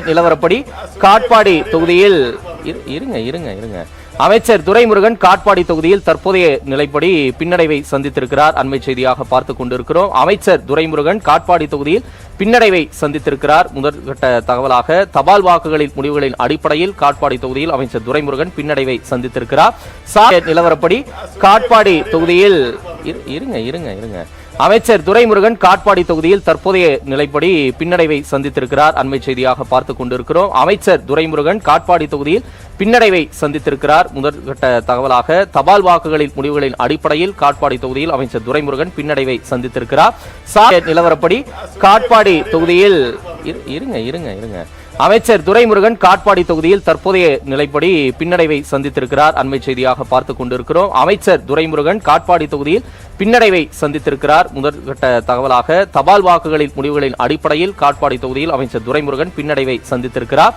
நிலவரப்படி காட்பாடி தொகுதியில் இருங்க இருங்க இருங்க அமைச்சர் துரைமுருகன் காட்பாடி தொகுதியில் தற்போதைய நிலைப்படி பின்னடைவை சந்தித்திருக்கிறார். அண்மை செய்தியாக பார்த்துக் கொண்டிருக்கிறோம். அமைச்சர் துரைமுருகன் காட்பாடி தொகுதியில் பின்னடைவை சந்தித்திருக்கிறார். முதற்கட்ட தகவலாக தபால் வாக்குகளின் முடிவுகளின் அடிப்படையில் காட்பாடி தொகுதியில் அமைச்சர் துரைமுருகன் பின்னடைவை சந்தித்திருக்கிறார். நிலவரப்படி காட்பாடி தொகுதியில் இருங்க இருங்க இருங்க அமைச்சர் துரைமுருகன் காட்பாடி தொகுதியில் தற்போதைய நிலைப்படி பின்னடைவை சந்தித்திருக்கிறார். அண்மை செய்தியாக பார்த்துக் கொண்டிருக்கிறோம். அமைச்சர் துரைமுருகன் காட்பாடி தொகுதியில் பின்னடைவை சந்தித்திருக்கிறார். முதற்கட்ட தகவலாக தபால் வாக்குகளின் முடிவுகளின் அடிப்படையில் காட்பாடி தொகுதியில் அமைச்சர் துரைமுருகன் பின்னடைவை சந்தித்திருக்கிறார். நிலவரப்படி காட்பாடி தொகுதியில் இருங்க இருங்க இருங்க அமைச்சர் துரைமுருகன் காட்பாடி தொகுதியில் தற்போதைய நிலைப்படி பின்னடைவை சந்தித்திருக்கிறார். அண்மை செய்தியாக பார்த்துக் கொண்டிருக்கிறோம். அமைச்சர் துரைமுருகன் காட்பாடி தொகுதியில் பின்னடைவை சந்தித்திருக்கிறார். முதற்கட்ட தகவலாக தபால் வாக்குகளின் முடிவுகளின் அடிப்படையில் காட்பாடி தொகுதியில் அமைச்சர் துரைமுருகன் பின்னடைவை சந்தித்திருக்கிறார்.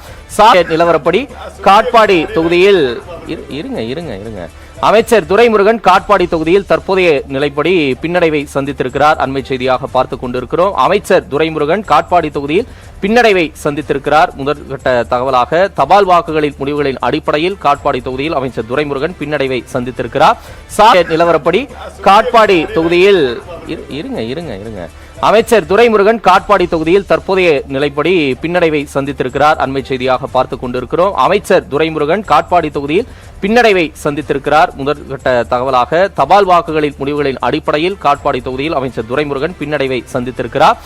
நிலவரப்படி காட்பாடி தொகுதியில் இருங்க இருங்க இருங்க அமைச்சர் துரைமுருகன் காட்பாடி தொகுதியில் தற்போதைய நிலைப்படி பின்னடைவை சந்தித்திருக்கிறார். அண்மை செய்தியாக பார்த்துக் கொண்டிருக்கிறோம். அமைச்சர் துரைமுருகன் காட்பாடி தொகுதியில் பின்னடைவை சந்தித்திருக்கிறார். முதற்கட்ட தகவலாக தபால் வாக்குகளின் முடிவுகளின் அடிப்படையில் காட்பாடி தொகுதியில் அமைச்சர் துரைமுருகன் பின்னடைவை சந்தித்திருக்கிறார். நிலவரப்படி காட்பாடி தொகுதியில் இருங்க இருங்க இருங்க அமைச்சர் துரைமுருகன் காட்பாடி தொகுதியில் தற்போதைய நிலைப்படி பின்னடைவை சந்தித்திருக்கிறார். அண்மை செய்தியாக பார்த்துக் கொண்டிருக்கிறோம். அமைச்சர் துரைமுருகன் காட்பாடி தொகுதியில் பின்னடைவை சந்தித்திருக்கிறார். முதற்கட்ட தகவலாக தபால் வாக்குகளின் முடிவுகளின் அடிப்படையில் காட்பாடி தொகுதியில் அமைச்சர் துரைமுருகன் பின்னடைவை சந்தித்திருக்கிறார்.